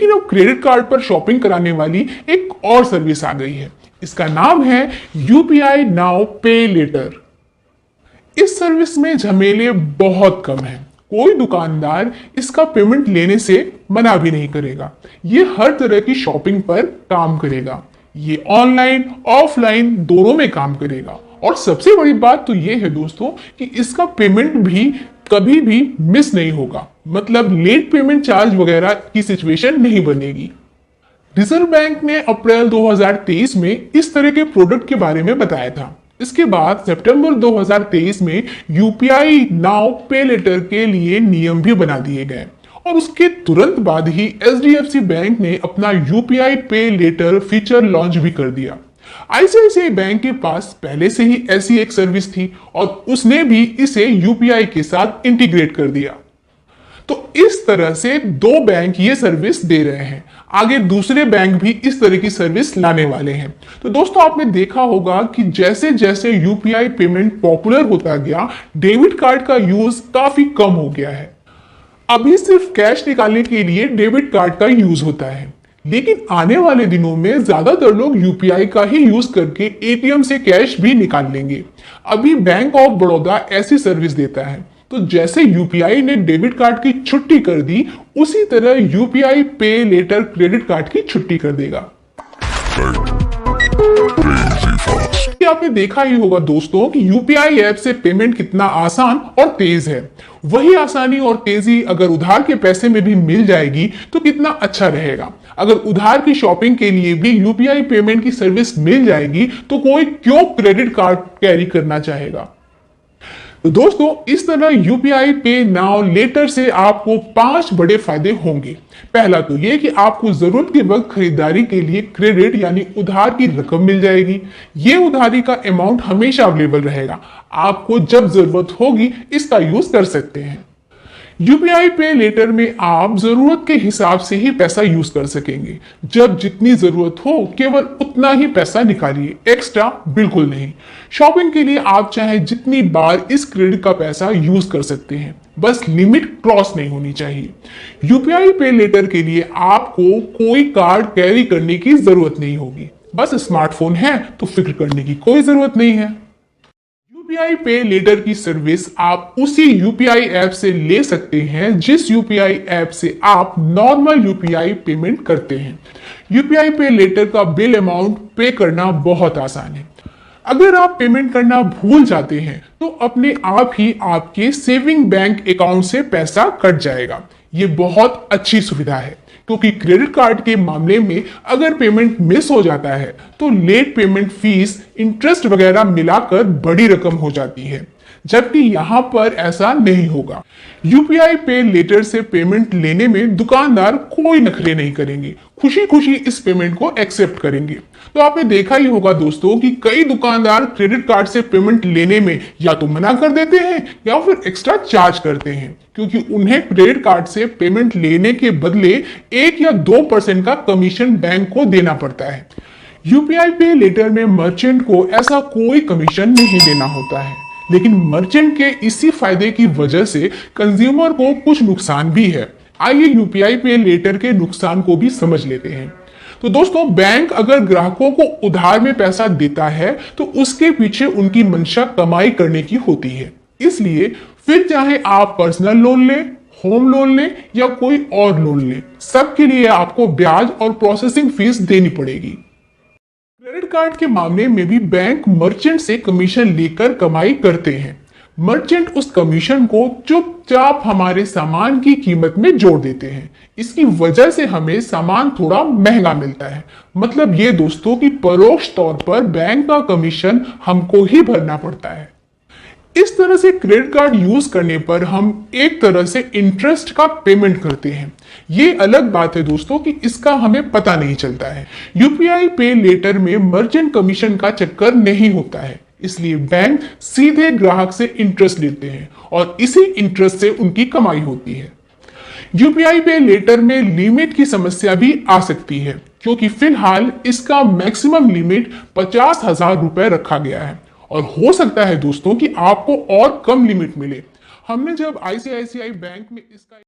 लेकिन अब credit card पर शॉपिंग कराने वाली एक और सर्विस आ गई है। इसका नाम है यूपीआई नाउ पे लेटर। इस सर्विस में झमेले बहुत कम हैं। कोई दुकानदार इसका पेमेंट लेने से मना भी नहीं करेगा। ये हर तरह की शॉपिंग पर काम करेगा। ये ऑनलाइन ऑफलाइन दोनों में काम करेगा। और सबसे बड़ी बात तो ये है दोस्तों कि इसका पेमेंट भी कभी भी मिस नहीं होगा। मतलब लेट पेमेंट चार्ज वगैरह की सिचुएशन नहीं बनेगी। रिजर्व बैंक ने अप्रैल 2023 में इस तरह के प्रोडक्ट के बारे में बताया था। इसके बाद सितंबर 2023 में यूपीआई नाउ पे लेटर के लिए नियम भी बना दिए गए और उसके तुरंत बाद ही एचडीएफसी बैंक ने अपना यूपीआई पे लेटर फीचर लॉन्च भी कर दिया। आईसीआईसीआई बैंक के पास पहले से ही ऐसी एक सर्विस थी और उसने भी इसे यूपीआई के साथ इंटीग्रेट कर दिया। तो इस तरह से दो बैंक ये सर्विस दे रहे हैं। आगे दूसरे बैंक भी इस तरह की सर्विस लाने वाले हैं। तो दोस्तों आपने देखा होगा कि जैसे जैसे यूपीआई पेमेंट पॉपुलर होता गया, डेबिट कार्ड का यूज काफी कम हो गया है। अभी सिर्फ कैश निकालने के लिए डेबिट कार्ड का यूज होता है, लेकिन आने वाले दिनों में ज्यादातर लोग यूपीआई का ही यूज करके एटीएम से कैश भी निकाल लेंगे। अभी बैंक ऑफ बड़ौदा ऐसी सर्विस देता है। तो जैसे यूपीआई ने डेबिट कार्ड की छुट्टी कर दी, उसी तरह यूपीआई पे लेटर क्रेडिट कार्ड की छुट्टी कर देगा। आपने देखा ही होगा दोस्तों कि यूपीआई ऐप से पेमेंट कितना आसान और तेज है। वही आसानी और तेजी अगर उधार के पैसे में भी मिल जाएगी तो कितना अच्छा रहेगा। अगर उधार की शॉपिंग के लिए भी यूपीआई पेमेंट की सर्विस मिल जाएगी तो कोई क्यों क्रेडिट कार्ड कैरी करना चाहेगा। तो दोस्तों इस तरह यूपीआई पे नाउ लेटर से आपको 5 बड़े फायदे होंगे। पहला तो ये कि आपको जरूरत के वक्त खरीदारी के लिए क्रेडिट यानी उधार की रकम मिल जाएगी। ये उधारी का अमाउंट हमेशा अवेलेबल रहेगा। आपको जब जरूरत होगी इसका यूज कर सकते हैं। यूपीआई पे लेटर में आप जरूरत के हिसाब से ही पैसा यूज कर सकेंगे। जब जितनी जरूरत हो केवल उतना ही पैसा निकालिए, एक्स्ट्रा बिल्कुल नहीं। शॉपिंग के लिए आप चाहे जितनी बार इस क्रेडिट का पैसा यूज कर सकते हैं, बस लिमिट क्रॉस नहीं होनी चाहिए। यूपीआई पे लेटर के लिए आपको कोई कार्ड कैरी करने की जरूरत नहीं होगी। बस स्मार्टफोन है तो फिक्र करने की कोई जरूरत नहीं है। यूपीआई पे लेटर की सर्विस आप उसी यूपीआई ऐप से ले सकते हैं जिस यूपीआई ऐप से आप नॉर्मल यूपीआई पेमेंट करते हैं। यूपीआई पे लेटर का बिल अमाउंट पे करना बहुत आसान है। अगर आप पेमेंट करना भूल जाते हैं तो अपने आप ही आपके सेविंग बैंक अकाउंट से पैसा कट जाएगा। ये बहुत अच्छी सुविधा है क्योंकि क्रेडिट कार्ड के मामले में अगर पेमेंट मिस हो जाता है तो लेट पेमेंट फीस, इंटरेस्ट वगैरह मिलाकर बड़ी रकम हो जाती है, जबकि यहां पर ऐसा नहीं होगा। यूपीआई पे लेटर से पेमेंट लेने में दुकानदार कोई नखरे नहीं करेंगे, खुशी खुशी इस पेमेंट को एक्सेप्ट करेंगे। तो आपने देखा ही होगा दोस्तों कि कई दुकानदार क्रेडिट कार्ड से पेमेंट लेने में या तो मना कर देते हैं या फिर एक्स्ट्रा चार्ज करते हैं, क्योंकि उन्हें क्रेडिट कार्ड से पेमेंट लेने के बदले 1 या 2% का कमीशन बैंक को देना पड़ता है। यूपीआई पे लेटर में मर्चेंट को ऐसा कोई कमीशन नहीं देना होता है, लेकिन मर्चेंट के इसी फायदे की वजह से कंज्यूमर को कुछ नुकसान भी है। आइए यूपीआई पे लेटर के नुकसान को भी समझ लेते हैं। तो दोस्तों बैंक अगर ग्राहकों को उधार में पैसा देता है तो उसके पीछे उनकी मंशा कमाई करने की होती है। इसलिए फिर चाहे आप पर्सनल लोन लें, होम लोन लें या कोई और लोन लें, सबके लिए आपको ब्याज और प्रोसेसिंग फीस देनी पड़ेगी। क्रेडिट कार्ड के मामले में भी बैंक मर्चेंट से कमीशन लेकर कमाई करते हैं। मर्चेंट उस कमीशन को चुपचाप हमारे सामान की कीमत में जोड़ देते हैं। इसकी वजह से हमें सामान थोड़ा महंगा मिलता है। मतलब ये दोस्तों कि परोक्ष तौर पर बैंक का कमीशन हमको ही भरना पड़ता है। इस तरह से क्रेडिट कार्ड यूज करने पर हम एक तरह से इंटरेस्ट का पेमेंट करते हैं। ये अलग बात है दोस्तों कि इसका हमें पता नहीं चलता है। यूपीआई पे लेटर में मर्चेंट कमीशन का चक्कर नहीं होता है, इसलिए बैंक सीधे ग्राहक से इंटरेस्ट लेते हैं और इसी इंटरेस्ट से उनकी कमाई होती है। यूपीआई पे लेटर में लिमिट की समस्या भी आ सकती है, क्योंकि फिलहाल इसका मैक्सिमम लिमिट 50,000 रुपए रखा गया है और हो सकता है दोस्तों कि आपको और कम लिमिट मिले। हमने जब आईसीआईसीआई बैंक में इसका